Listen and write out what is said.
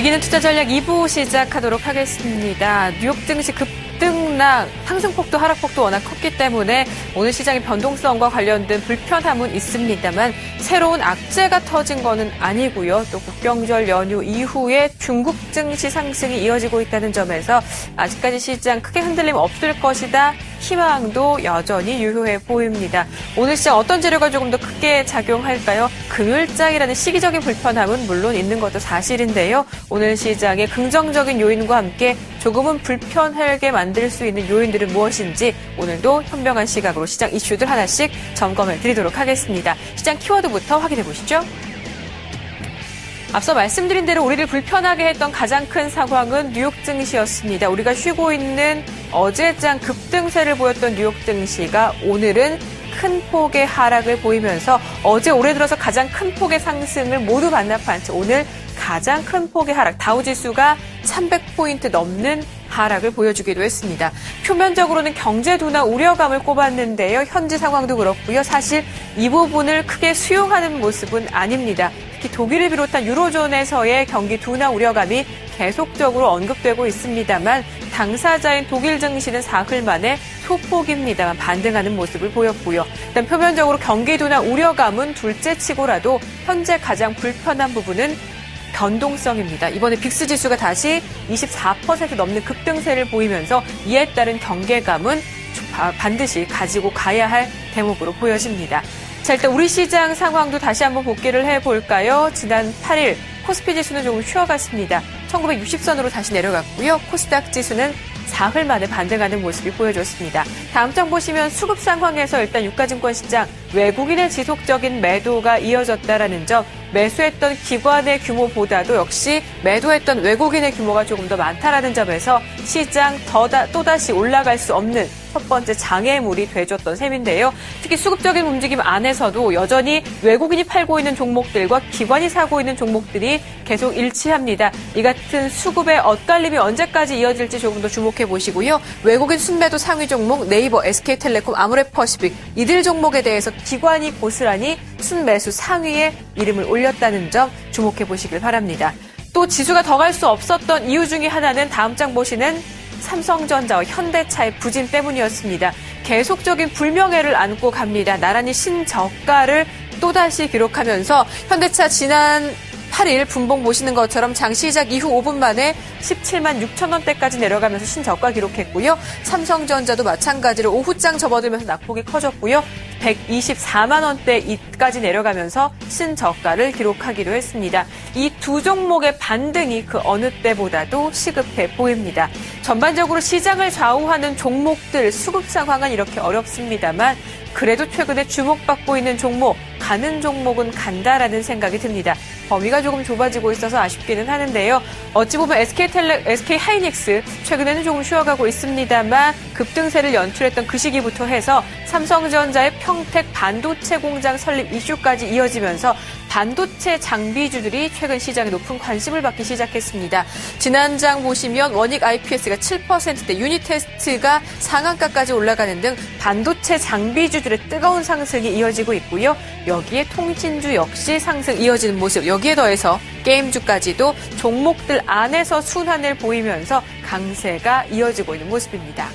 이기는 투자 전략 2부 시작하도록 하겠습니다. 뉴욕 증시 급등락, 상승폭도 하락폭도 워낙 컸기 때문에 오늘 시장의 변동성과 관련된 불편함은 있습니다만 새로운 악재가 터진 거는 아니고요. 또 국경절 연휴 이후에 중국 증시 상승이 이어지고 있다는 점에서 아직까지 시장 크게 흔들림 없을 것이다. 희망도 여전히 유효해 보입니다. 오늘 시장 어떤 재료가 조금 더 크게 작용할까요? 금요일장이라는 시기적인 불편함은 물론 있는 것도 사실인데요. 오늘 시장의 긍정적인 요인과 함께 조금은 불편하게 만들 수 있는 요인들은 무엇인지 오늘도 현명한 시각으로 시장 이슈들 하나씩 점검해 드리도록 하겠습니다. 시장 키워드부터 확인해 보시죠. 앞서 말씀드린 대로 우리를 불편하게 했던 가장 큰 상황은 뉴욕 증시였습니다. 우리가 쉬고 있는 어제장 급등세를 보였던 뉴욕 증시가 오늘은 큰 폭의 하락을 보이면서 어제 올해 들어서 가장 큰 폭의 상승을 모두 반납한 채 오늘 가장 큰 폭의 하락, 다우지수가 300포인트 넘는 하락을 보여주기도 했습니다. 표면적으로는 경제 둔화 우려감을 꼽았는데요. 현지 상황도 그렇고요. 사실 이 부분을 크게 수용하는 모습은 아닙니다. 특히 독일을 비롯한 유로존에서의 경기 둔화 우려감이 계속적으로 언급되고 있습니다만 당사자인 독일 증시는 사흘 만에 소폭입니다만 반등하는 모습을 보였고요. 일단 표면적으로 경기 둔화 우려감은 둘째치고라도 현재 가장 불편한 부분은 변동성입니다. 이번에 빅스 지수가 다시 24% 넘는 급등세를 보이면서 이에 따른 경계감은 반드시 가지고 가야 할 대목으로 보여집니다. 자, 일단 우리 시장 상황도 다시 한번 복귀를 해볼까요? 지난 8일 코스피 지수는 조금 쉬어갔습니다. 1960선으로 다시 내려갔고요. 코스닥 지수는 사흘 만에 반등하는 모습이 보여졌습니다. 다음 장 보시면 수급 상황에서 일단 유가증권 시장 외국인의 지속적인 매도가 이어졌다라는 점, 매수했던 기관의 규모보다도 역시 매도했던 외국인의 규모가 조금 더 많다라는 점에서 시장 또다시 올라갈 수 없는 첫 번째 장애물이 돼줬던 셈인데요. 특히 수급적인 움직임 안에서도 여전히 외국인이 팔고 있는 종목들과 기관이 사고 있는 종목들이 계속 일치합니다. 이 같은 수급의 엇갈림이 언제까지 이어질지 조금 더 주목해 보시고요. 외국인 순매도 상위 종목 네이버, SK텔레콤, 아모레퍼시픽 이들 종목에 대해서 기관이 고스란히 순매수 상위에 이름을 올렸다는 점 주목해 보시길 바랍니다. 또 지수가 더 갈 수 없었던 이유 중에 하나는 다음 장 보시는 삼성전자와 현대차의 부진 때문이었습니다. 계속적인 불명예를 안고 갑니다. 나란히 신저가를 또다시 기록하면서 현대차 지난 8일 분봉 보시는 것처럼 장 시작 이후 5분 만에 17만 6천 원대까지 내려가면서 신저가 기록했고요. 삼성전자도 마찬가지로 오후장 접어들면서 낙폭이 커졌고요. 124만 원대까지 내려가면서 신저가를 기록하기도 했습니다. 이 두 종목의 반등이 그 어느 때보다도 시급해 보입니다. 전반적으로 시장을 좌우하는 종목들 수급 상황은 이렇게 어렵습니다만 그래도 최근에 주목받고 있는 종목, 가는 종목은 간다라는 생각이 듭니다. 범위가 조금 좁아지고 있어서 아쉽기는 하는데요. 어찌 보면 SK하이닉스 최근에는 조금 쉬어가고 있습니다만 급등세를 연출했던 그 시기부터 해서 삼성전자의 평택 반도체 공장 설립 이슈까지 이어지면서 반도체 장비주들이 최근 시장에 높은 관심을 받기 시작했습니다. 지난 장 보시면 원익 IPS가 7%대 유니테스트가 상한가까지 올라가는 등 반도체 장비주들의 뜨거운 상승이 이어지고 있고요. 여기에 통신주 역시 상승 이어지는 모습, 여기에 더해서 게임주까지도 종목들 안에서 순환을 보이면서 강세가 이어지고 있는 모습입니다.